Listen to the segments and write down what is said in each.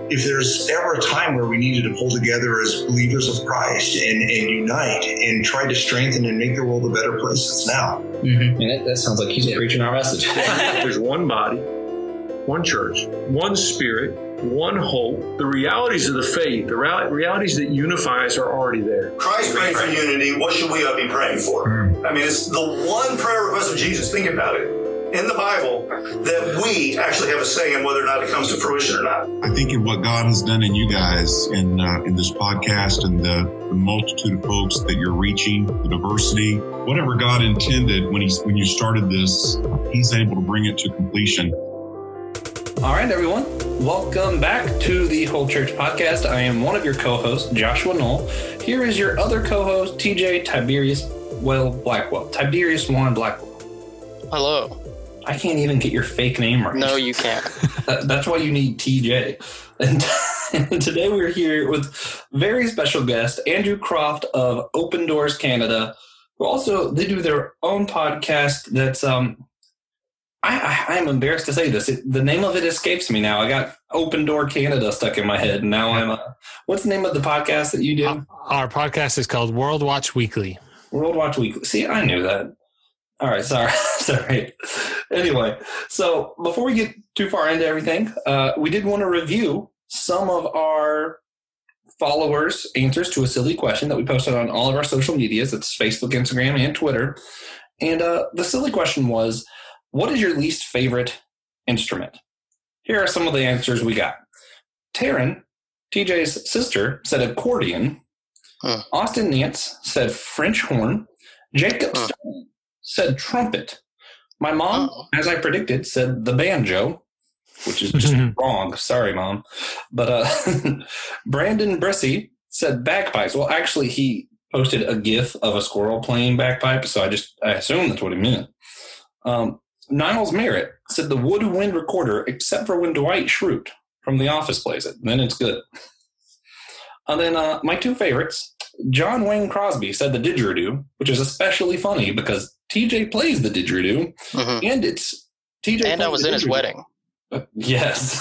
if there's ever a time where we needed to pull together as believers of Christ and unite and try to strengthen and make the world a better place, it's now. Mm-hmm. And that sounds like he's preaching our message. There's one body, one church, one spirit, one hope. The realities of the faith, the realities that unify us are already there. Christ prayed for unity. What should we be praying for? I mean, it's the one prayer request of Jesus. Think about it. In the Bible, that we actually have a say in whether or not it comes to fruition or not. I think in what God has done in you guys in this podcast and the multitude of folks that you're reaching, the diversity, whatever God intended when you started this, He's able to bring it to completion. All right, everyone. Welcome back to the Whole Church Podcast. I am one of your co-hosts, Joshua Knoll. Here is your other co-host, TJ Tiberius Blackwell. Tiberius Warren Blackwell. Hello. I can't even get your fake name right. No, you can't. That's why you need TJ. And today we're here with very special guest, Andrew Croft of Open Doors Canada, who also, they do their own podcast that's, I'm embarrassed to say this. The name of it escapes me now. I got Open Door Canada stuck in my head. And now what's the name of the podcast that you do? Our podcast is called World Watch Weekly. World Watch Weekly. See, I knew that. All right, sorry. Anyway, so before we get too far into everything, we did want to review some of our followers' answers to a silly question that we posted on all of our social medias. It's Facebook, Instagram, and Twitter. And the silly question was, what is your least favorite instrument? Here are some of the answers we got. Taryn, TJ's sister, said accordion. Austin Nance said French horn. Jacob Stone said trumpet. My mom, as I predicted, said the banjo, which is just wrong. Sorry, Mom. But Brandon Brissy said bagpipes. Well, actually, he posted a GIF of a squirrel playing bagpipe, so I assume that's what he meant. Niles Merritt said the woodwind recorder, except for when Dwight Schrute from The Office plays it. Then it's good. And then my two favorites, John Wayne Crosby said the didgeridoo, which is especially funny because TJ plays the didgeridoo, and it's TJ. And I was in his wedding. Yes.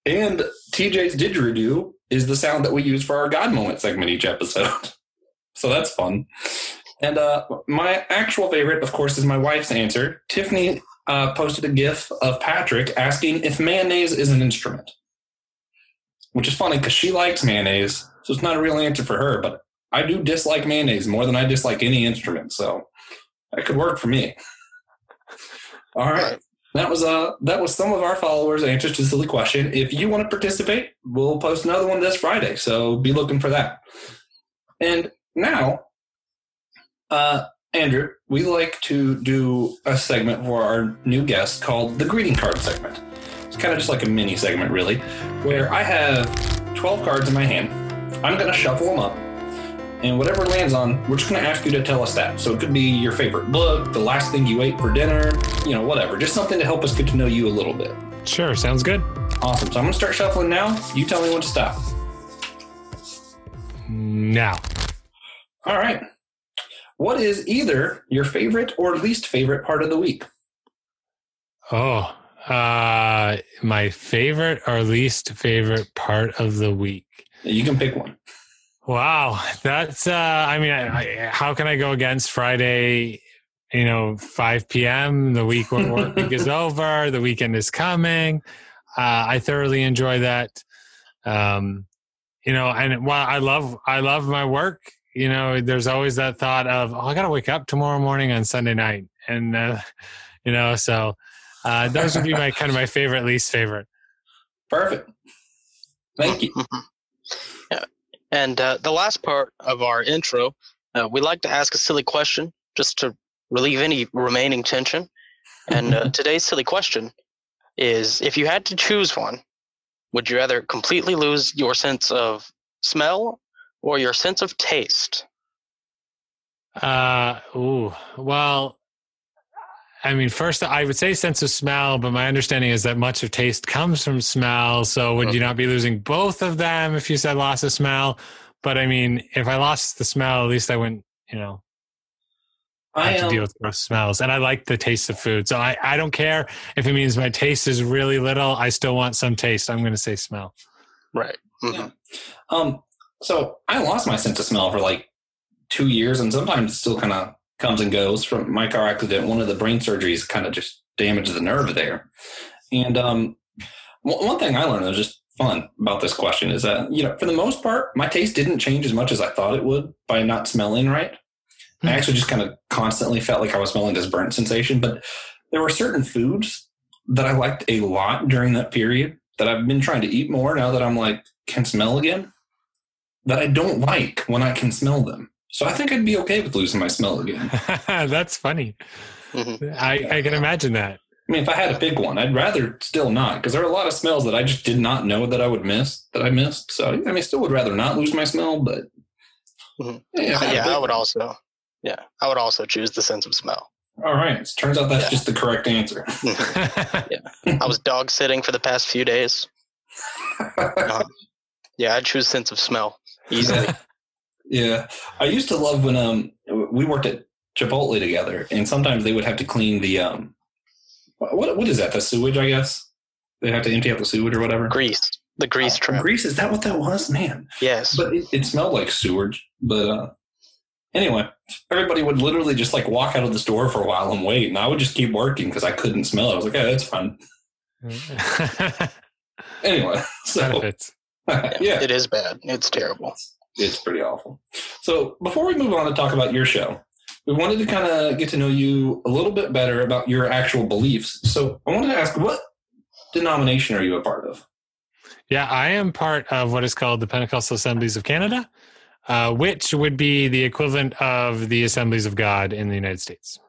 And TJ's didgeridoo is the sound that we use for our God Moment segment each episode. So that's fun. And my actual favorite, of course, is my wife's answer. Tiffany posted a GIF of Patrick asking if mayonnaise is an instrument, which is funny because she likes mayonnaise, so it's not a real answer for her, but I do dislike mayonnaise more than I dislike any instrument, so that could work for me. All right. That was some of our followers' answers to the silly question. If you want to participate, we'll post another one this Friday, so be looking for that. And now, Andrew, we like to do a segment for our new guest called the greeting card segment. It's kind of just like a mini segment, really, where I have 12 cards in my hand. I'm going to shuffle them up, and whatever lands on, we're just going to ask you to tell us that. So it could be your favorite book, the last thing you ate for dinner, whatever. Just something to help us get to know you a little bit. Sure, sounds good. Awesome. So I'm going to start shuffling now. You tell me when to stop. Now. All right. What is either your favorite or least favorite part of the week? Oh, my favorite or least favorite part of the week. You can pick one. Wow. That's, how can I go against Friday, 5 p.m., the week when work week is over, the weekend is coming. I thoroughly enjoy that. And while I love my work, there's always that thought of, I got to wake up tomorrow morning on Sunday night. And, so those would be my kind of my favorite, least favorite. Perfect. Thank you. Yeah. And the last part of our intro, we like to ask a silly question just to relieve any remaining tension. And today's silly question is, if you had to choose one, would you rather completely lose your sense of smell or your sense of taste? Well, first I would say sense of smell, but my understanding is that much of taste comes from smell. So would you not be losing both of them if you said loss of smell? But if I lost the smell, at least I wouldn't, have to deal with gross smells. And I like the taste of food. So I don't care if it means my taste is really little. I still want some taste. I'm going to say smell. Right. Yeah. So I lost my sense of smell for like 2 years, and sometimes it still kind of comes and goes. From my car accident, one of the brain surgeries kind of just damaged the nerve there. And one thing I learned that was just fun about this question is that, for the most part, my taste didn't change as much as I thought it would by not smelling right. I actually just kind of constantly felt like I was smelling this burnt sensation. But there were certain foods that I liked a lot during that period that I've been trying to eat more now that I'm like, can smell again, that I don't like when I can smell them. So I think I'd be okay with losing my smell again. That's funny. I can imagine that. I mean, if I had to pick one, I'd rather still not, because there are a lot of smells that I just did not know that I would miss, that I missed. So I mean, still would rather not lose my smell, but I would also choose the sense of smell. All right. It turns out that's just the correct answer. I was dog sitting for the past few days. I'd choose sense of smell easily. Yeah. I used to love when we worked at Chipotle together, and sometimes they would have to clean the what is that? The sewage, I guess. They have to empty out the sewage or whatever. The grease trap. Grease, is that what that was, man? Yes. But it smelled like sewage. But anyway, everybody would literally just like walk out of the store for a while and wait, and I would just keep working because I couldn't smell it. I was like, "Hey, that's fine." Anyway, so benefits. Yeah, it is bad. It's terrible. It's pretty awful. So before we move on to talk about your show, we wanted to kind of get to know you a little bit better about your actual beliefs. So I wanted to ask, what denomination are you a part of? Yeah, I am part of what is called the Pentecostal Assemblies of Canada, which would be the equivalent of the Assemblies of God in the United States.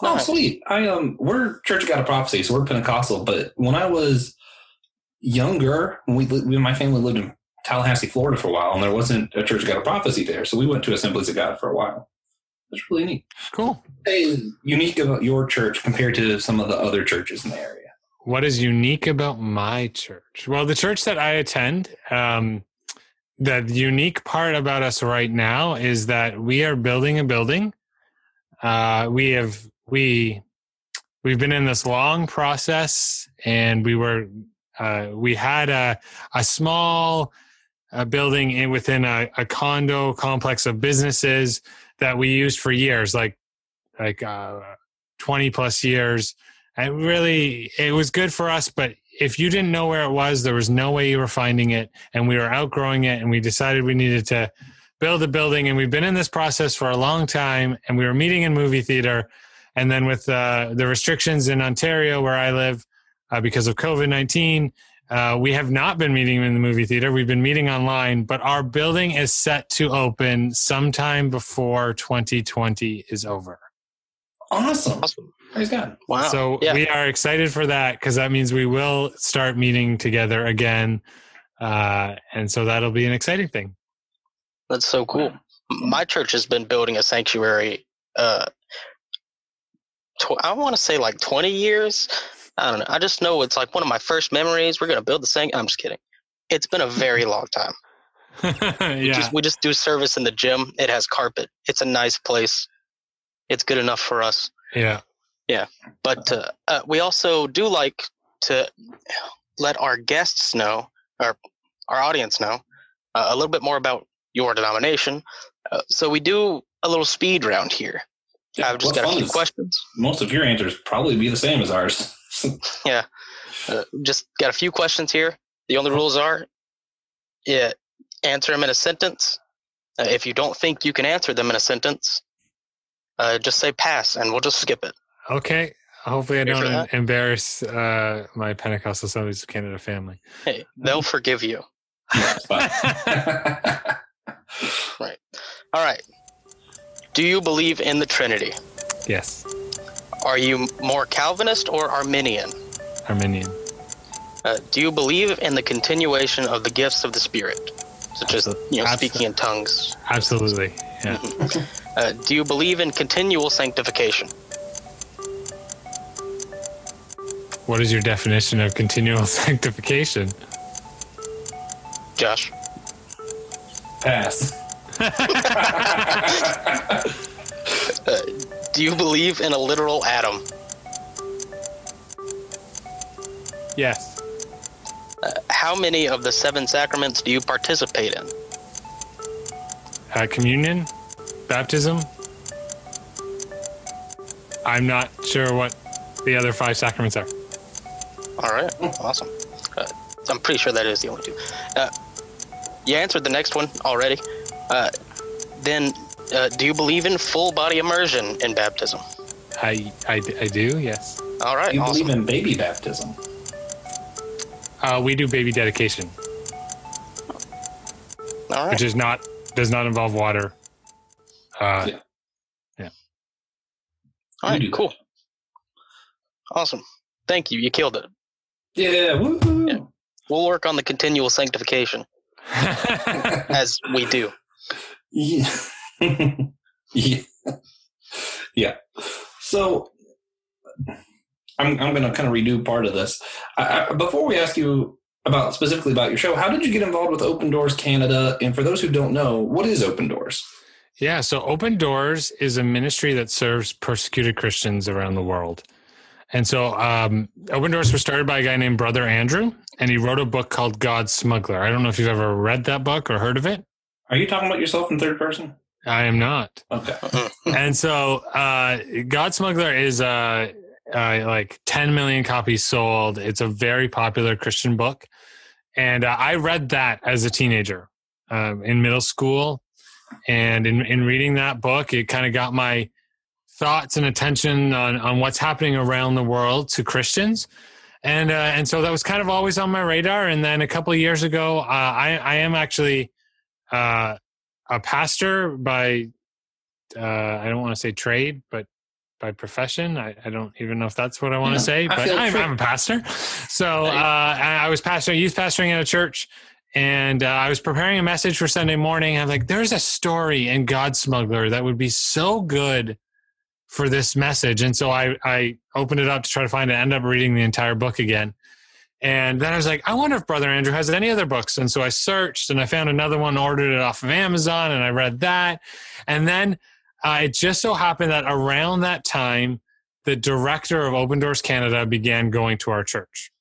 Oh, sweet. We're Church of God of Prophecy, so we're Pentecostal. But when I was younger, we and my family lived in Tallahassee, Florida for a while, and there wasn't a Church of God of Prophecy there. So we went to Assemblies of God for a while. It's really neat. Cool. What is unique about your church compared to some of the other churches in the area? What is unique about my church? Well, the church that I attend, the unique part about us right now is that we are building a building. We've been in this long process, and we had a small building within a condo complex of businesses that we used for years, like 20 plus years. And really, it was good for us, but if you didn't know where it was, there was no way you were finding it, and we were outgrowing it, and we decided we needed to build a building, and we've been in this process for a long time, and we were meeting in movie theater, and then with the restrictions in Ontario where I live because of COVID-19, we have not been meeting in the movie theater. We've been meeting online, but our building is set to open sometime before 2020 is over. Awesome. Praise God. Wow. So we are excited for that, because that means we will start meeting together again. And so that'll be an exciting thing. That's so cool. My church has been building a sanctuary, I want to say like 20 years. I don't know. I just know it's like one of my first memories. We're going to build the sanctuary. I'm just kidding. It's been a very long time. We just do service in the gym. It has carpet. It's a nice place. It's good enough for us. Yeah. Yeah. But we also do like to let our guests know, or our audience know, a little bit more about your denomination. So we do a little speed round here. Yeah, I've just got a few questions. Most of your answers probably be the same as ours. Yeah. Just got a few questions here. The only rules are answer them in a sentence. If you don't think you can answer them in a sentence, just say pass, and we'll just skip it. Okay. Hopefully I don't embarrass my Pentecostal Assemblies of Canada family. Hey, they'll forgive you. Right. All right. Do you believe in the Trinity? Yes. Are you more Calvinist or Arminian? Arminian. Do you believe in the continuation of the gifts of the Spirit, such as speaking in tongues? Absolutely. Yeah. Do you believe in continual sanctification? What is your definition of continual sanctification? Josh? Pass. Do you believe in a literal atom? Yes. how many of the 7 sacraments do you participate in? Communion, baptism. I'm not sure what the other 5 sacraments are. All right, awesome. I'm pretty sure that is the only 2. You answered the next one already. Then, do you believe in full body immersion in baptism? I do, yes. All right, Do you awesome. believe in baby baptism? We do baby dedication, All right. which does not involve water. Yeah. All right, do that. cool. Awesome. Thank you. You killed it. Yeah, woohoo! Yeah. We'll work on the continual sanctification, as we do. Yeah. Yeah. Yeah. So I'm going to kind of redo part of this. Before we ask you specifically about your show, how did you get involved with Open Doors Canada? And for those who don't know, what is Open Doors? Yeah, so Open Doors is a ministry that serves persecuted Christians around the world. And so Open Doors was started by a guy named Brother Andrew, and he wrote a book called God's Smuggler. I don't know if you've ever read that book or heard of it. Are you talking about yourself in third person? I am not. Okay. And so God Smuggler is like 10 million copies sold. It's a very popular Christian book. And I read that as a teenager in middle school. And in reading that book, it kind of got my thoughts and attention on what's happening around the world to Christians. And so that was kind of always on my radar. And then a couple of years ago, I am actually a pastor by, I don't want to say trade, but by profession. I don't even know if that's what I want to say, but I'm a pastor. So I was youth pastoring at a church, and I was preparing a message for Sunday morning. I'm like, there's a story in God Smuggler that would be so good for this message. And so I opened it up to try to find it, ended up reading the entire book again. And then I was like, I wonder if Brother Andrew has any other books. And so I searched, and I found another one, ordered it off of Amazon, and I read that. And then it just so happened that around that time, the director of Open Doors Canada began going to our church.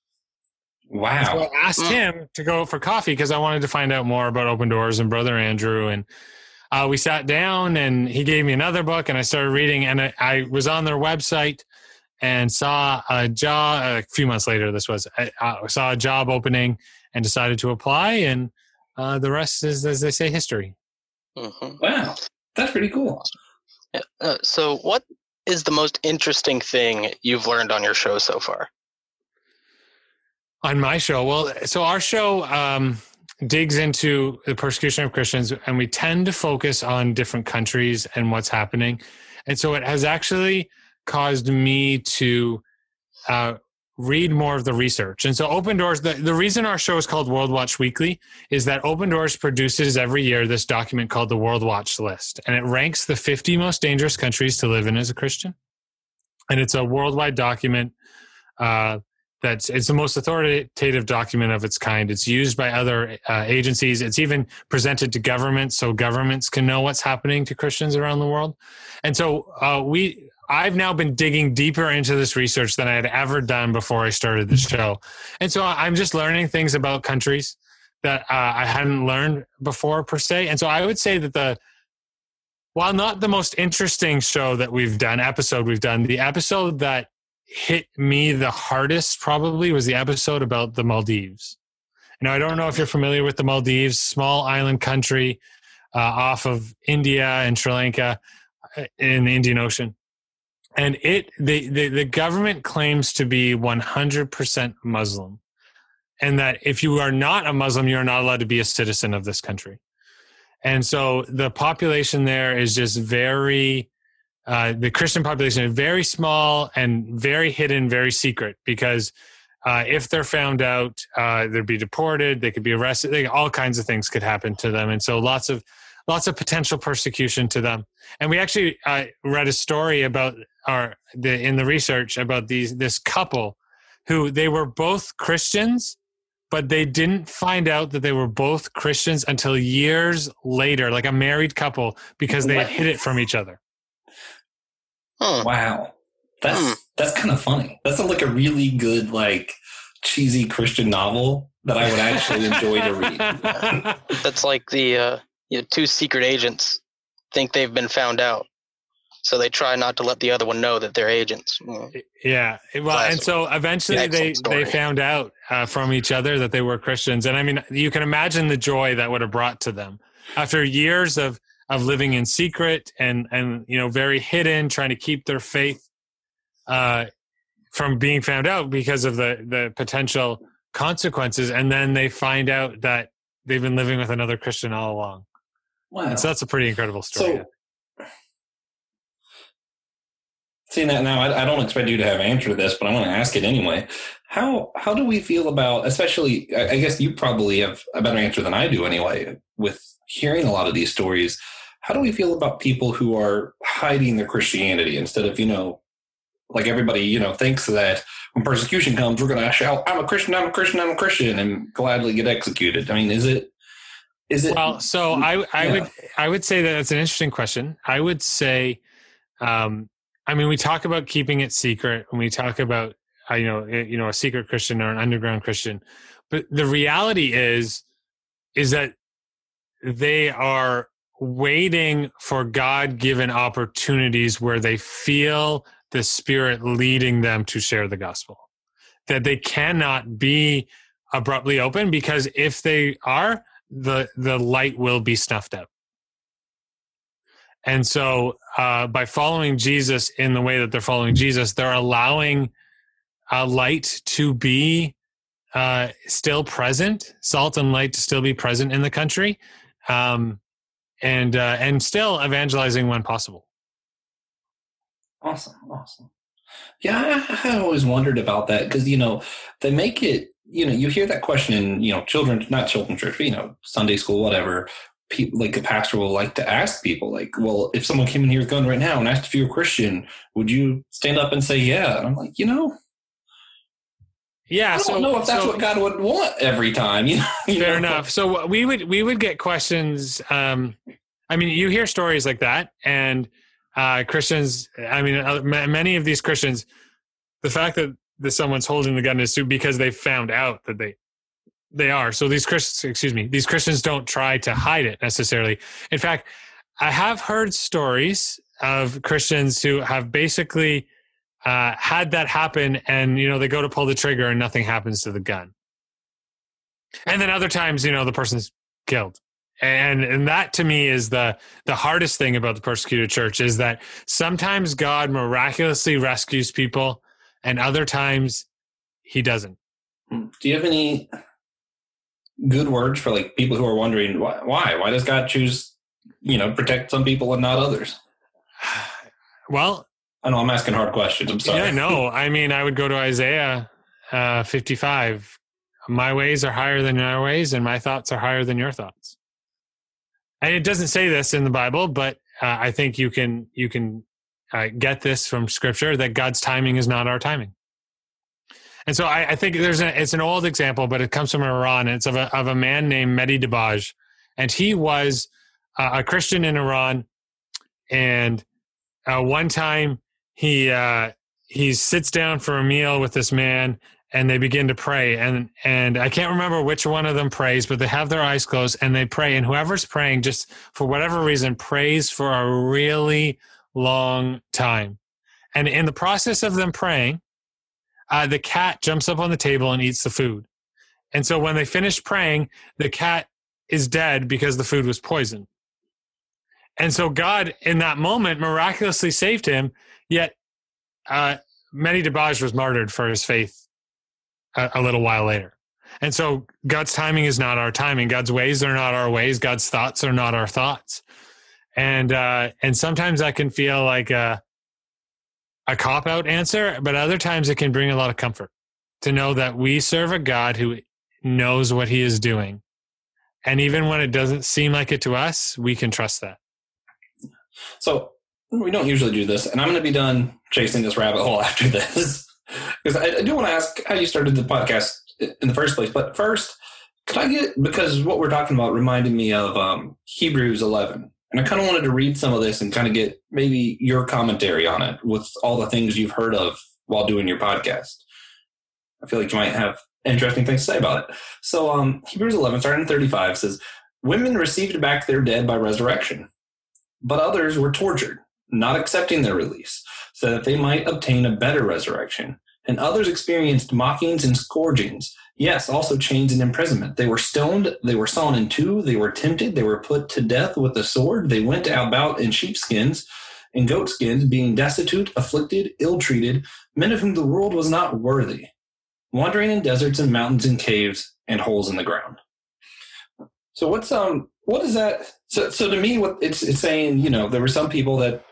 Wow. And so I asked him to go for coffee because I wanted to find out more about Open Doors and Brother Andrew. And we sat down, and he gave me another book, and I started reading. And I was on their website and saw a job a few months later. I saw a job opening and decided to apply. And the rest is, as they say, history. Mm-hmm. Wow. That's pretty cool. Yeah. So what is the most interesting thing you've learned on your show so far? On my show? Well, so our show digs into the persecution of Christians, and we tend to focus on different countries and what's happening. And so it has actually caused me to read more of the research. And so Open Doors, the reason our show is called World Watch Weekly is that Open Doors produces every year this document called the World Watch List. And it ranks the 50 most dangerous countries to live in as a Christian. And it's a worldwide document it's the most authoritative document of its kind. It's used by other agencies. It's even presented to governments so governments can know what's happening to Christians around the world. And so I've now been digging deeper into this research than I had ever done before I started the show. And so I'm just learning things about countries that I hadn't learned before per se. And so I would say that while not the most interesting episode we've done, the episode that hit me the hardest probably was the episode about the Maldives. Now, I don't know if you're familiar with the Maldives, small island country off of India and Sri Lanka in the Indian Ocean. And the government claims to be 100% Muslim, and that if you are not a Muslim, you're not allowed to be a citizen of this country. And so the population there is just the Christian population is very small and very hidden, very secret, because if they're found out, they'd be deported, they could be arrested, all kinds of things could happen to them. And so lots of potential persecution to them. And we actually read a story about in the research about this couple who they were both Christians, but they didn't find out that they were both Christians until years later, like a married couple, because they had hid it from each other. Wow. That's kind of funny. That sounds like a really good cheesy Christian novel that I would actually enjoy to read. That's like the two secret agents think they've been found out, so they try not to let the other one know that they're agents. Yeah. Well, Classic. and so eventually they found out from each other that they were Christians. And I mean, you can imagine the joy that would have brought to them after years of living in secret and very hidden, trying to keep their faith from being found out because of the potential consequences. And then they find out that they've been living with another Christian all along. Wow. And so that's a pretty incredible story. So, seeing that now, I don't expect you to have an answer to this, but I want to ask it anyway. How do we feel about, especially, I guess you probably have a better answer than I do anyway, with hearing a lot of these stories. How do we feel about people who are hiding their Christianity instead of, like everybody, thinks that when persecution comes, we're going to shout, I'm a Christian, I'm a Christian, I'm a Christian, and gladly get executed? I mean, is it? Well, so I would say that that's an interesting question. I would say, we talk about keeping it secret when we talk about, a secret Christian or an underground Christian, but the reality is that they are waiting for God-given opportunities where they feel the Spirit leading them to share the gospel, that they cannot be abruptly open, because if they are, the light will be snuffed out. And so by following Jesus in the way that they're following Jesus, they're allowing light to be still present, salt and light to still be present in the country, and still evangelizing when possible. Awesome. Yeah, I always wondered about that because, they make it, you hear that question in, not children's church, but, Sunday school, whatever. People, like the pastor will like to ask people, like, well, if someone came in here with a gun right now and asked if you're a Christian, would you stand up and say, yeah? And I'm like, yeah, I don't know if that's what God would want every time. Fair enough. So we would get questions. You hear stories like that, and Christians. Many of these Christians, the fact that someone's holding the gun is because they found out that they are. So these Christians don't try to hide it necessarily. In fact, I have heard stories of Christians who have basically had that happen, and they go to pull the trigger and nothing happens to the gun. And then other times, the person's killed. And that to me is the hardest thing about the persecuted church, is that sometimes God miraculously rescues people and other times he doesn't. Do you have any good words for like people who are wondering why does God choose, protect some people and not others? Well, I know I'm asking hard questions. I'm sorry. Yeah, no. I would go to Isaiah 55. My ways are higher than your ways, and my thoughts are higher than your thoughts. And it doesn't say this in the Bible, but I think you can get this from Scripture, that God's timing is not our timing. And so I think it's an old example, but it comes from Iran. And it's of a man named Mehdi Dibaj, and he was a Christian in Iran. And one time he sits down for a meal with this man, and they begin to pray. And I can't remember which one of them prays, but they have their eyes closed and they pray. And whoever's praying, just for whatever reason, prays for a really long time. And in the process of them praying, the cat jumps up on the table and eats the food. And so when they finish praying, the cat is dead because the food was poisoned. And so God, in that moment, miraculously saved him. Yet Mehdi Dibaj was martyred for his faith a little while later. And so God's timing is not our timing. God's ways are not our ways. God's thoughts are not our thoughts. And sometimes that can feel like a cop-out answer, but other times it can bring a lot of comfort to know that we serve a God who knows what he is doing. And even when it doesn't seem like it to us, we can trust that. So we don't usually do this, and I'm going to be done chasing this rabbit hole after this, because I do want to ask how you started the podcast in the first place. But first, could I get, because what we're talking about reminded me of Hebrews 11. And I kind of wanted to read some of this and kind of get maybe your commentary on it with all the things you've heard of while doing your podcast. I feel like you might have interesting things to say about it. So Hebrews 11, starting in 35, says, women received back their dead by resurrection, but others were tortured, not accepting their release, so that they might obtain a better resurrection. And others experienced mockings and scourgings, yes, also chains and imprisonment. They were stoned, they were sawn in two, they were tempted, they were put to death with the sword. They went about in sheepskins and goatskins, being destitute, afflicted, ill-treated, men of whom the world was not worthy, wandering in deserts and mountains and caves and holes in the ground. So what is that? So to me, what it's saying, there were some people that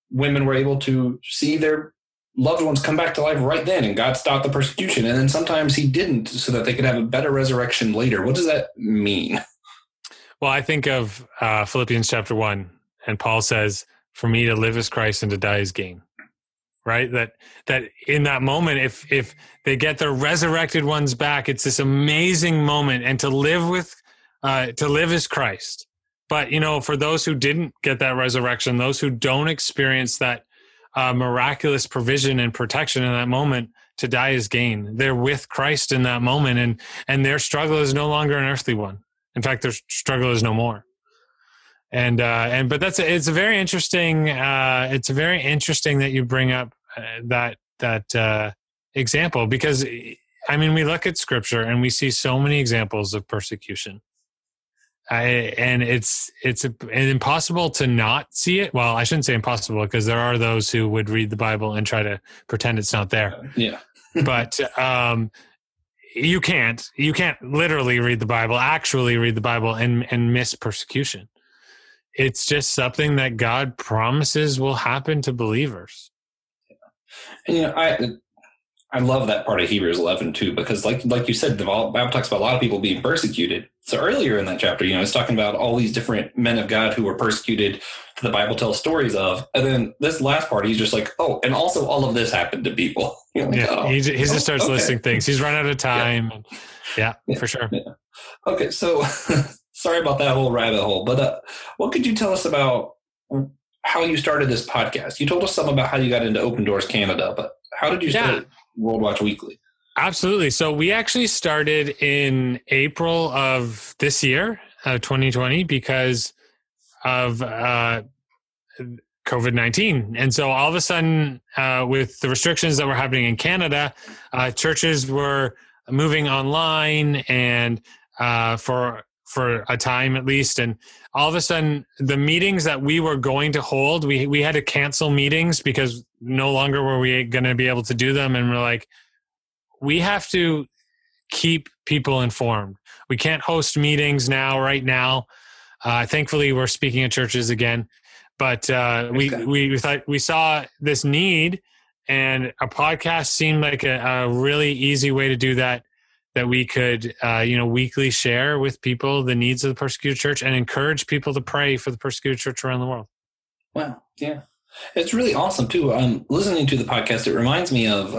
women were able to see their loved ones come back to life right then, and God stopped the persecution. And then sometimes he didn't, so that they could have a better resurrection later. What does that mean? Well, I think of Philippians chapter 1, and Paul says, for me to live is Christ and to die is gain. Right? That in that moment, if they get their resurrected ones back, it's this amazing moment. And to live is Christ. But, for those who didn't get that resurrection, those who don't experience that miraculous provision and protection in that moment, to die is gain. They're with Christ in that moment, and their struggle is no longer an earthly one. In fact, their struggle is no more. But it's a very interesting that you bring up that example, because we look at Scripture and we see so many examples of persecution. And it's impossible to not see it. Well, I shouldn't say impossible, because there are those who would read the Bible and try to pretend it's not there. Yeah. But you can't literally read the Bible, actually read the Bible and miss persecution. It's just something that God promises will happen to believers. And, I love that part of Hebrews 11 too, because like you said, the Bible talks about a lot of people being persecuted. So earlier in that chapter, it's talking about all these different men of God who were persecuted that the Bible tells stories of. And then this last part, he's just like, oh, and also all of this happened to people. He just starts listing things. He's run out of time. Yeah, for sure. Yeah. Okay, so sorry about that whole rabbit hole, but what could you tell us about how you started this podcast? You told us some about how you got into Open Doors Canada, but how did you start World Watch Weekly? Absolutely. So we actually started in April of this year, 2020, because of COVID-19. And so all of a sudden, with the restrictions that were happening in Canada, churches were moving online and for a time at least. And all of a sudden, the meetings that we were going to hold, we had to cancel meetings because no longer were we going to be able to do them. And we're like, we have to keep people informed. We can't host meetings right now. Thankfully, we're speaking at churches again. But we thought we saw this need, and a podcast seemed like a really easy way to do that we could, weekly share with people the needs of the persecuted church and encourage people to pray for the persecuted church around the world. Wow. Yeah. It's really awesome too. Listening to the podcast, it reminds me of,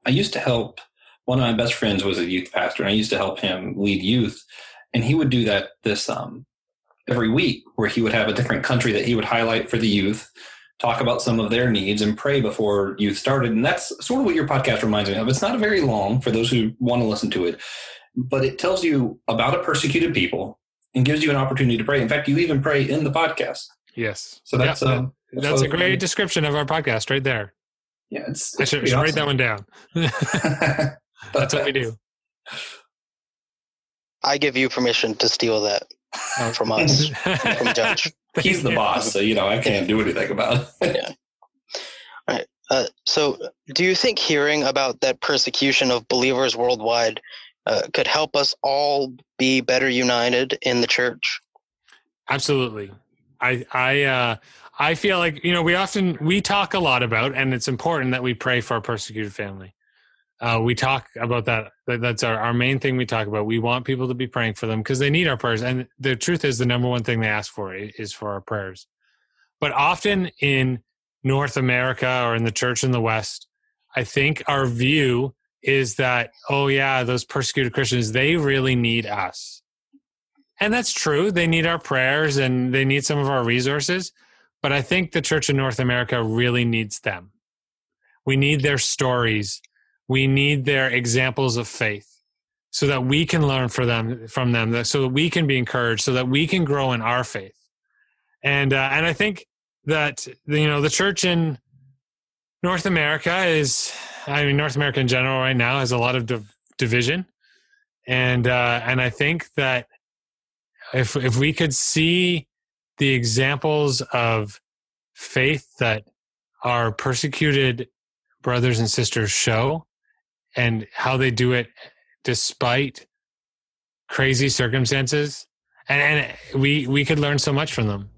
I used to help, one of my best friends was a youth pastor, and I used to help him lead youth. And he would do this every week, where he would have a different country that he would highlight for the youth, talk about some of their needs, and pray before youth started. And that's sort of what your podcast reminds me of. It's not very long for those who want to listen to it, but it tells you about a persecuted people and gives you an opportunity to pray. In fact, you even pray in the podcast. Yes. So that's a great description of our podcast right there. Yeah, I should awesome. Write that one down. That's what we do. I give you permission to steal that from us, from Judge. He's the boss, so I can't do anything about it. Yeah. All right. So, do you think hearing about that persecution of believers worldwide could help us all be better united in the church? Absolutely. I feel like we talk a lot about, and it's important that we pray for our persecuted family. We talk about that. That's our main thing we talk about. We want people to be praying for them because they need our prayers. And the truth is, the number one thing they ask for is for our prayers. But often in North America or in the church in the West, I think our view is that, those persecuted Christians, they really need us. And that's true. They need our prayers and they need some of our resources. But I think the church in North America really needs them. We need their stories. We need their examples of faith. so that we can learn from them, so that we can be encouraged, so that we can grow in our faith. And I think that, the church in North America North America in general right now has a lot of division. And I think that if we could see the examples of faith that our persecuted brothers and sisters show, and how they do it despite crazy circumstances, and we could learn so much from them.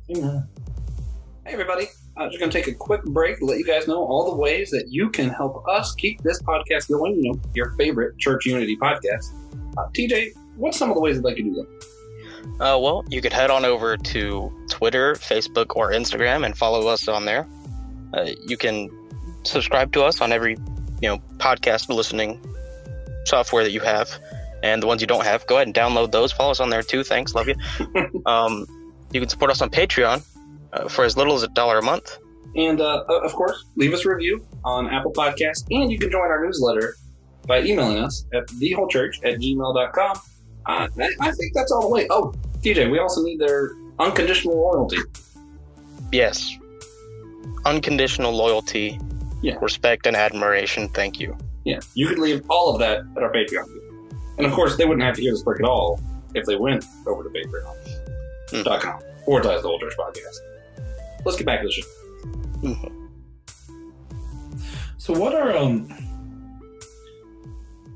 Hey everybody, I'm just going to take a quick break to let you guys know all the ways that you can help us keep this podcast going, your favorite Church Unity podcast. TJ, what's some of the ways that they can do that? Well, you could head on over to Twitter, Facebook, or Instagram and follow us on there. You can subscribe to us on every, podcast listening software that you have. And the ones you don't have, go ahead and download those. Follow us on there too. Thanks. Love you. You can support us on Patreon for as little as $1 a month. And, of course, leave us a review on Apple Podcasts. And you can join our newsletter by emailing us at thewholechurch@gmail.com. I think that's all the way. Oh, TJ, we also need their unconditional loyalty. Yes. Unconditional loyalty, respect, and admiration. Thank you. Yeah, you could leave all of that at our Patreon. And, of course, they wouldn't have to hear this break at all if they went over to patreon.com or the Whole Church Podcast. Let's get back to the show. Mm-hmm. So what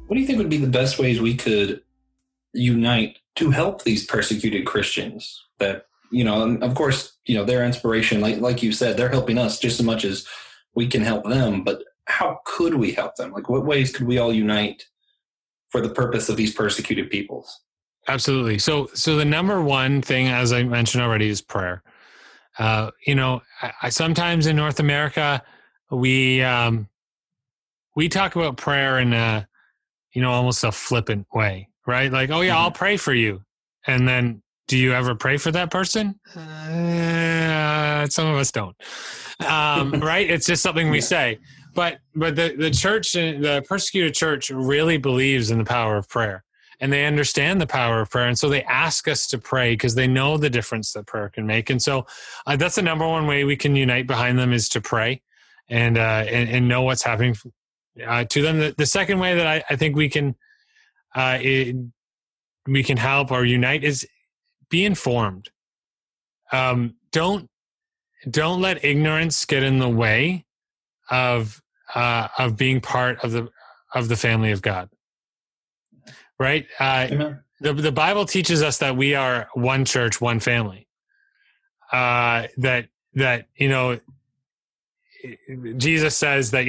do you think would be the best ways we could unite to help these persecuted Christians that, and of course, their inspiration, like you said, they're helping us just as much as we can help them, but how could we help them? Like, what ways could we all unite for the purpose of these persecuted peoples? Absolutely. So the number one thing, as I mentioned already, is prayer. I sometimes in North America, we talk about prayer in a, almost a flippant way, right? Like, oh yeah, I'll pray for you. And then do you ever pray for that person? Some of us don't. Right? It's just something we say. But the church, the persecuted church really believes in the power of prayer, and they understand the power of prayer. And so they ask us to pray because they know the difference that prayer can make. And so that's the number one way we can unite behind them, is to pray and know what's happening to them. The second way that I think we can help or unite is be informed. Don't let ignorance get in the way of being part of the family of God. Right? The Bible teaches us that we are one church, one family. That Jesus says that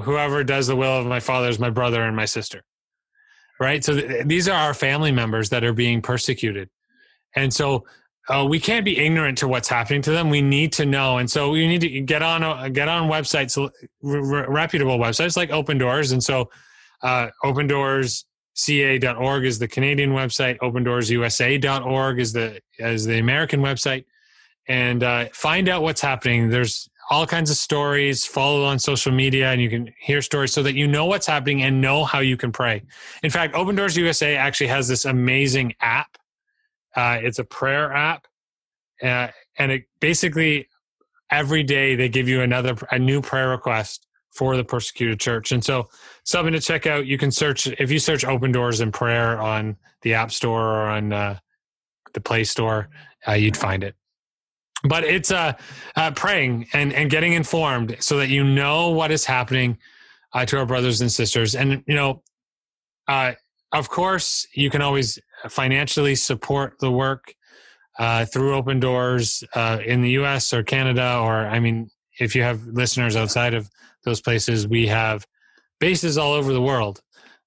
whoever does the will of my Father is my brother and my sister. Right? So these are our family members that are being persecuted. And so we can't be ignorant to what's happening to them. We need to know. And so we need to get on websites, reputable websites like Open Doors. And so opendoorsca.org is the Canadian website. OpenDoorsUSA.org is the American website. And find out what's happening. There's all kinds of stories. Follow on social media, and you can hear stories so that you know what's happening and know how you can pray. In fact, Open Doors USA actually has this amazing app. It's a prayer app, and it basically every day they give you a new prayer request for the persecuted church. And so something to check out. You can search, if you search Open Doors and prayer on the App Store or on the Play Store, you'd find it. But it's praying and getting informed so that you know what is happening to our brothers and sisters. And, of course, you can always financially support the work through Open Doors in the U.S. or Canada, or, if you have listeners outside of those places, we have bases all over the world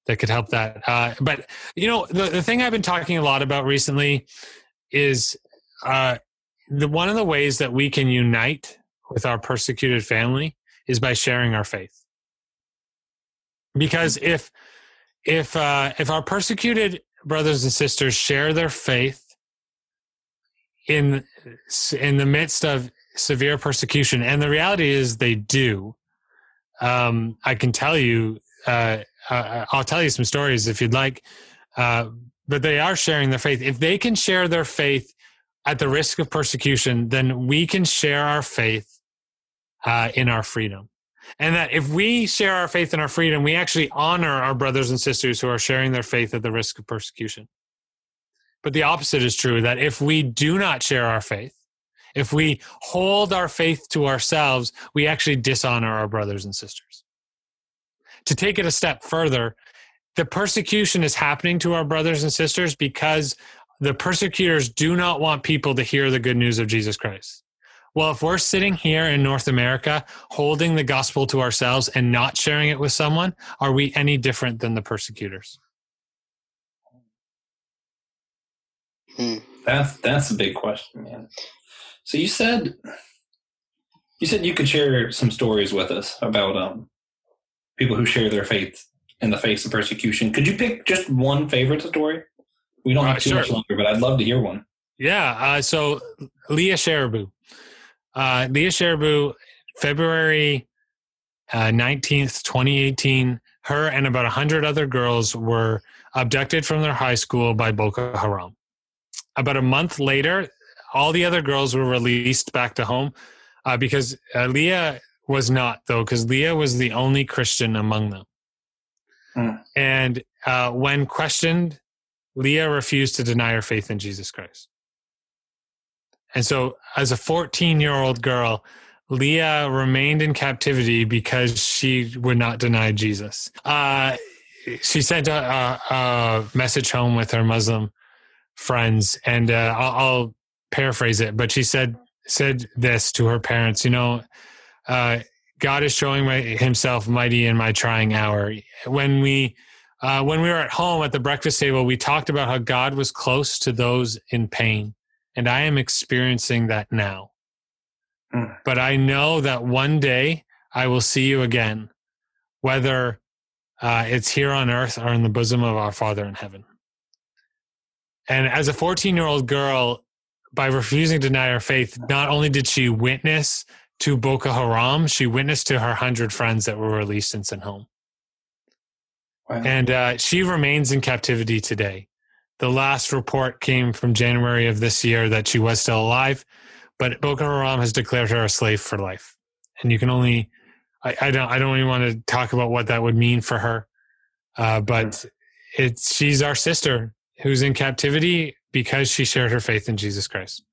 that could help that. But, the thing I've been talking a lot about recently is one of the ways that we can unite with our persecuted family is by sharing our faith. Because if our persecuted brothers and sisters share their faith in the midst of severe persecution, and the reality is they do, I can tell you, I'll tell you some stories if you'd like. But they are sharing their faith. If they can share their faith at the risk of persecution, then we can share our faith in our freedom. And that if we share our faith in our freedom, we actually honor our brothers and sisters who are sharing their faith at the risk of persecution. But the opposite is true, that if we do not share our faith, if we hold our faith to ourselves, we actually dishonor our brothers and sisters. To take it a step further, the persecution is happening to our brothers and sisters because the persecutors do not want people to hear the good news of Jesus Christ. Well, if we're sitting here in North America holding the gospel to ourselves and not sharing it with someone, are we any different than the persecutors? That's a big question, man. So you said you could share some stories with us about people who share their faith in the face of persecution. Could you pick just one favorite story? We don't have too much longer, but I'd love to hear one. Yeah. So Leah Sharibu. Leah Sharibu, February 19th, 2018, her and about 100 other girls were abducted from their high school by Boko Haram. About a month later, all the other girls were released back to home because Leah was not, though, because Leah was the only Christian among them. And when questioned, Leah refused to deny her faith in Jesus Christ. And so as a 14-year-old girl, Leah remained in captivity because she would not deny Jesus. She sent a message home with her Muslim friends, and I'll paraphrase it, but she said this to her parents, God is showing himself mighty in my trying hour. When we were at home at the breakfast table, we talked about how God was close to those in pain, and I am experiencing that now. But I know that one day I will see you again, whether it's here on earth or in the bosom of our Father in heaven. And as a 14-year-old girl, by refusing to deny her faith, not only did she witness to Boko Haram, she witnessed to her 100 friends that were released and sent home. Wow. And she remains in captivity today. The last report came from January of this year that she was still alive, but Boko Haram has declared her a slave for life. And you can only, I don't even want to talk about what that would mean for her, but she's our sister who's in captivity because she shared her faith in Jesus Christ.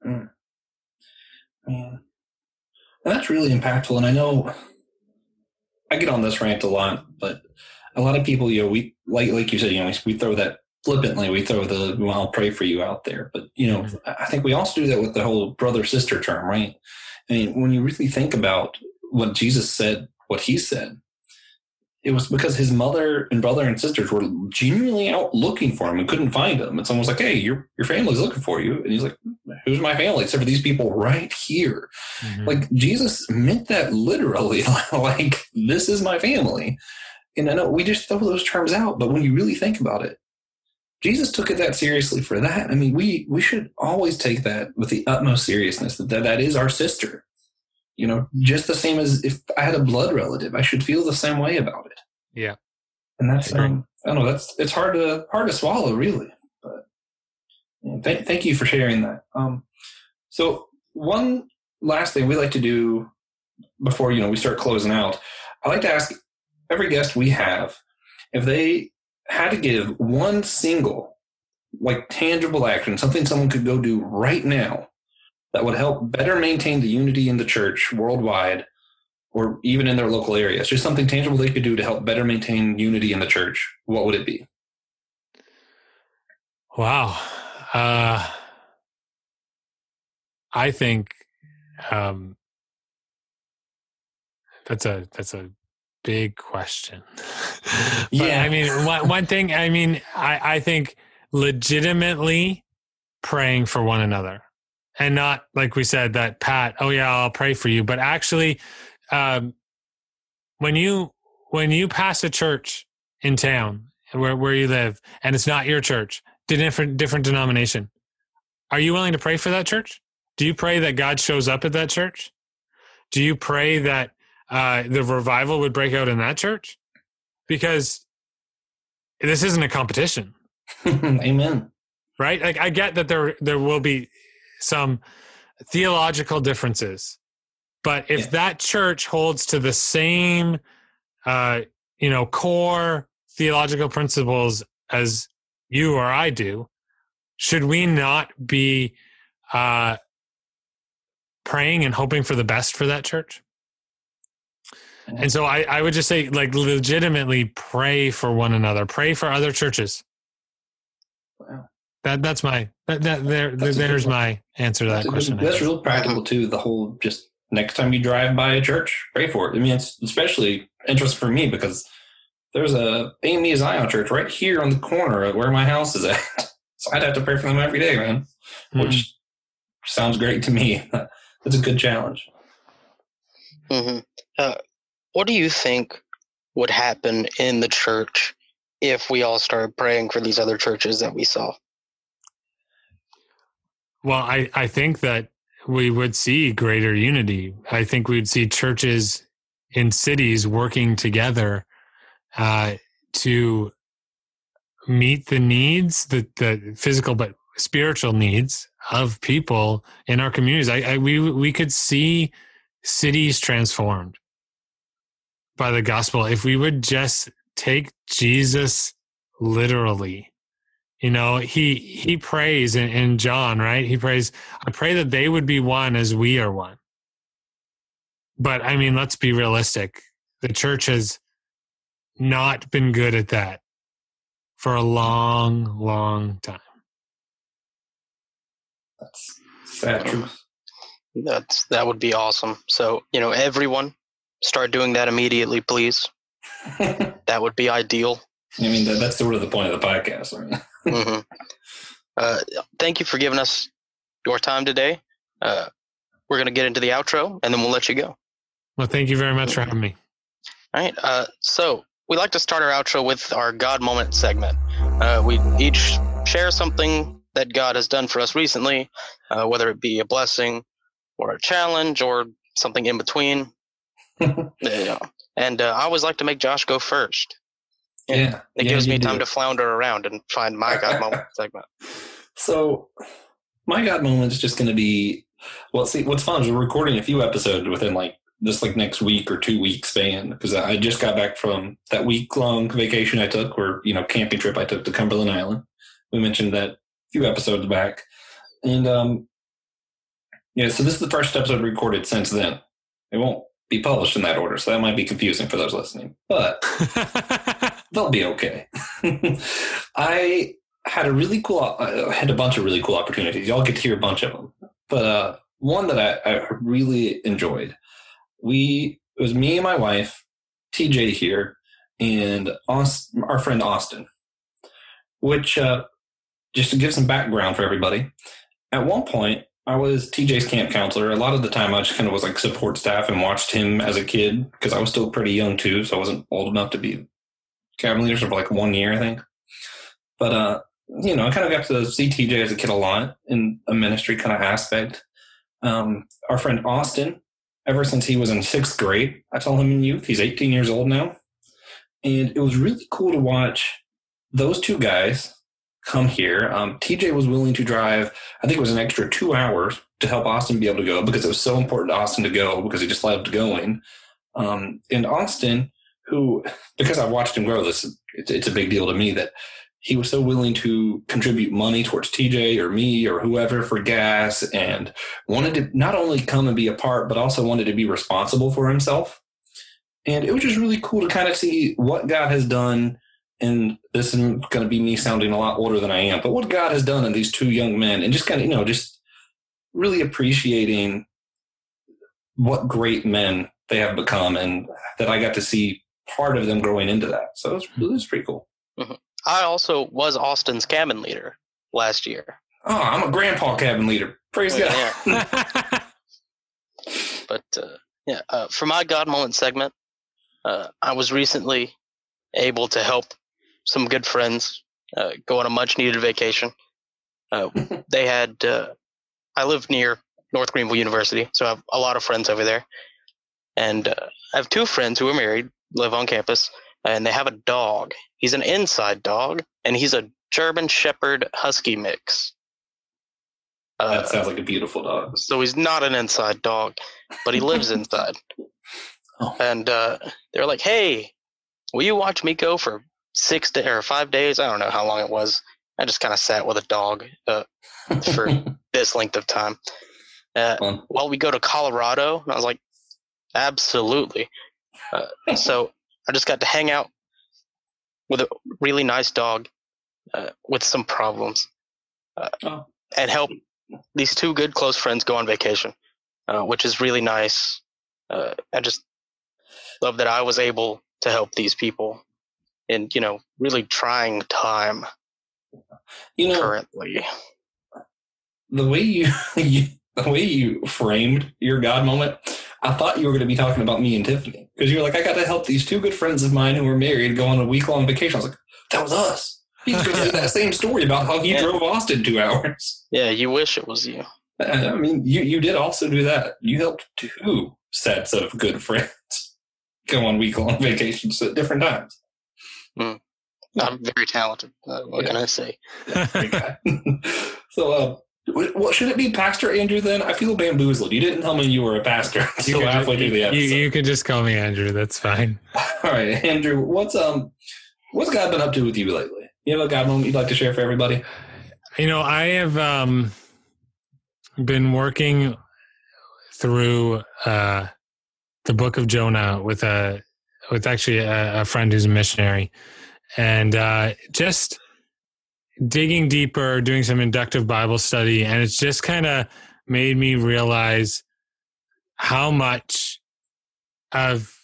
Yeah. And that's really impactful. And I know I get on this rant a lot, but a lot of people, we like you said, we throw that flippantly. We throw well, I'll pray for you out there. But, I think we also do that with the whole brother-sister term, right? I mean, when you really think about what Jesus said, what he said, it was because his mother and brother and sisters were genuinely out looking for him and couldn't find him. And someone's like, hey, your family's looking for you. And he's like, who's my family? Except for these people right here. Mm-hmm. Like, Jesus meant that literally. Like, this is my family. And I know we just throw those terms out, but when you really think about it, Jesus took it that seriously for that. I mean, we should always take that with the utmost seriousness, that is our sister. Just the same as if I had a blood relative, I should feel the same way about it. Yeah. And that's, I don't know, it's hard to swallow, really. But thank you for sharing that. So one last thing we like to do before, we start closing out, I like to ask every guest we have if they had to give one single, tangible action, something someone could go do right now that would help better maintain the unity in the church worldwide or even in their local areas, just something tangible they could do to help better maintain unity in the church, what would it be? Wow. I think that's a big question. Yeah. I mean, one thing, I think legitimately praying for one another. And not, like we said, that Pat, oh yeah, I'll pray for you. But actually, when you pass a church in town where you live, and it's not your church, different denomination, are you willing to pray for that church? Do you pray that God shows up at that church? Do you pray that the revival would break out in that church? because this isn't a competition. Amen. Right? Like, I get that there will be some theological differences, but if that church holds to the same, core theological principles as you or I do, should we not be praying and hoping for the best for that church? And so I would just say, like, legitimately pray for one another, pray for other churches. Wow. There's my answer to that question. That's real practical too. The whole, just next time you drive by a church, pray for it. I mean, it's especially interesting for me because there's a AME Zion church right here on the corner of where my house is at. So I'd have to pray for them every day, man, which sounds great to me. That's a good challenge. Mm-hmm. What do you think would happen in the church if we all started praying for these other churches that we saw? Well, I think that we would see greater unity. I think we'd see churches in cities working together to meet the needs, the physical but spiritual needs of people in our communities. We could see cities transformed by the gospel if we would just take Jesus literally. He prays in John, right? He prays, I pray that they would be one as we are one. But I mean, let's be realistic. The church has not been good at that for a long, long time. That's sad truth. That would be awesome. So, everyone start doing that immediately, please. That would be ideal. I mean, that's sort of the point of the podcast. Right? Mm-hmm. Thank you for giving us your time today. We're going to get into the outro, and then we'll let you go. Well, thank you very much for having me. All right. So we like to start our outro with our God Moment segment. We each share something that God has done for us recently, whether it be a blessing or a challenge or something in between. And I always like to make Josh go first. Yeah. It gives me time to flounder around and find my God Moment segment. So my God Moment is just going to be, what's fun is we're recording a few episodes within just next week or 2 weeks span, because I just got back from that week-long vacation I took, or, camping trip I took to Cumberland Island. We mentioned that a few episodes back. And, so this is the first episode recorded since then. It won't be published in that order, so that might be confusing for those listening, but they'll be okay. I had a bunch of really cool opportunities. Y'all get to hear a bunch of them, but one that I really enjoyed. It was me and my wife, TJ here, and our friend Austin, which, just to give some background for everybody, at one point, I was TJ's camp counselor. A lot of the time, I just kind of was support staff and watched him as a kid, because I was still pretty young too, so I wasn't old enough to be cabin leader for 1 year, I think. But, I kind of got to see TJ as a kid a lot in a ministry kind of aspect. Our friend Austin, ever since he was in 6th grade, I saw him in youth. He's 18 years old now. And it was really cool to watch those two guys come here. TJ was willing to drive, I think it was an extra 2 hours to help Austin be able to go, because it was so important to Austin to go, because he just loved going. And Austin, who, because I've watched him grow, it's a big deal to me that he was so willing to contribute money towards TJ or me or whoever for gas, and wanted to not only come and be a part, but also wanted to be responsible for himself. And it was just really cool to kind of see what God has done. And this is going to be me sounding a lot older than I am, but what God has done in these two young men, and just kind of, just really appreciating what great men they have become, and that I got to see part of them growing into that. So it was pretty cool. Mm-hmm. I also was Austin's cabin leader last year. Oh, I'm a grandpa cabin leader. Praise God. Yeah. But for my God Moment segment, I was recently able to help some good friends go on a much needed vacation. They had, I live near North Greenville University, so I have a lot of friends over there. And I have 2 friends who are married, live on campus. and they have a dog. He's an inside dog, and he's a German Shepherd Husky mix. That sounds like a beautiful dog. So he's not an inside dog, but he lives inside. Oh. And they're like, "Hey, will you watch me go for 5 days? I don't know how long it was. I just kind of sat with a dog for this length of time. While we go to Colorado, and I was like, absolutely. So I just got to hang out with a really nice dog with some problems and help these two good close friends go on vacation, which is really nice. I just love that I was able to help these people in, really trying time currently. The way you framed your God moment, I thought you were going to be talking about me and Tiffany, because you were like, I got to help these two good friends of mine who were married go on a week-long vacation. I was like, that was us. He's going to say that same story about how he drove Austin 2 hours. Yeah, you wish it was you. I mean, you did also do that. You helped 2 sets of good friends go on week-long vacations at different times. I'm very talented. What can I say? So, what should it be, Pastor Andrew? Then I feel bamboozled. You didn't tell me you were a pastor until halfway through the episode. You can just call me Andrew. That's fine. All right, Andrew. What's God been up to with you lately? You have a God moment you'd like to share for everybody? I have been working through the book of Jonah with actually a friend who's a missionary, and just digging deeper, doing some inductive Bible study, and it's just kind of made me realize how much of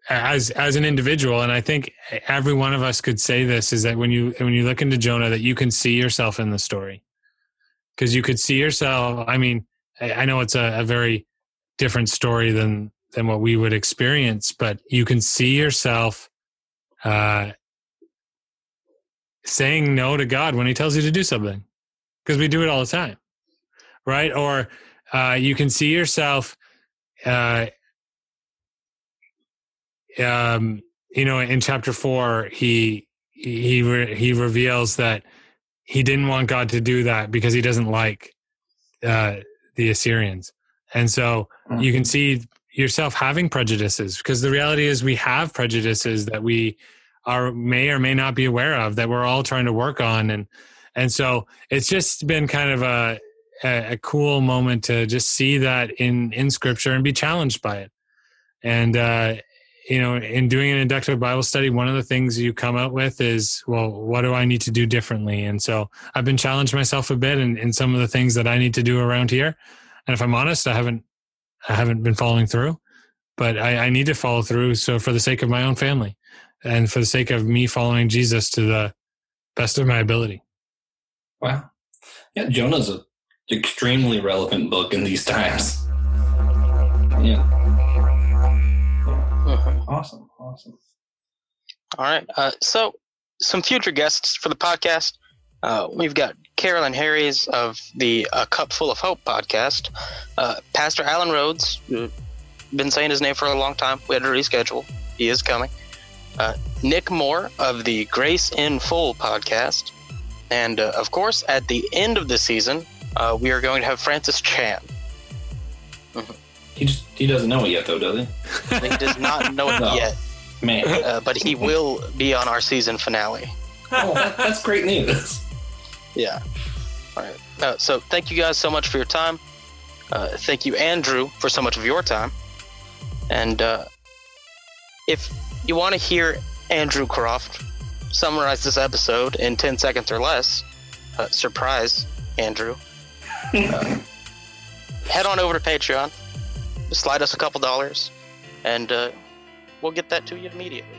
as an individual, and I think every one of us could say this, is that when you look into Jonah, that you can see yourself in the story, because you could see yourself. I mean, I know it's a very different story than what we would experience, but you can see yourself saying no to God when he tells you to do something, because we do it all the time, right? Or you can see yourself, in chapter 4, he reveals that he didn't want God to do that because he doesn't like the Assyrians. And so you can see yourself having prejudices, because the reality is we have prejudices that we may or may not be aware of, that we're all trying to work on. And so it's just been kind of a cool moment to just see that in scripture and be challenged by it. And, in doing an inductive Bible study, one of the things you come out with is, well, what do I need to do differently? And so I've been challenged myself a bit in some of the things that I need to do around here. And if I'm honest, I haven't been following through, but I need to follow through. So for the sake of my own family and for the sake of me following Jesus to the best of my ability. Wow. Yeah. Jonah's an extremely relevant book in these times. Yeah. Awesome. All right. So some future guests for the podcast. We've got Carolyn Harries of the A Cup Full of Hope podcast. Pastor Alan Rhodes, been saying his name for a long time. We had to reschedule. He is coming. Nick Moore of the Grace in Full podcast. And, of course, at the end of the season, we are going to have Francis Chan. Mm-hmm. He doesn't know it yet, though, does he? He does not know it yet. Man. But he will be on our season finale. Oh, that's great news. Yeah. All right. So thank you guys so much for your time. Thank you, Andrew, for so much of your time. And if you want to hear Andrew Croft summarize this episode in 10 seconds or less, surprise, Andrew, head on over to Patreon. Slide us a couple dollars, and we'll get that to you immediately.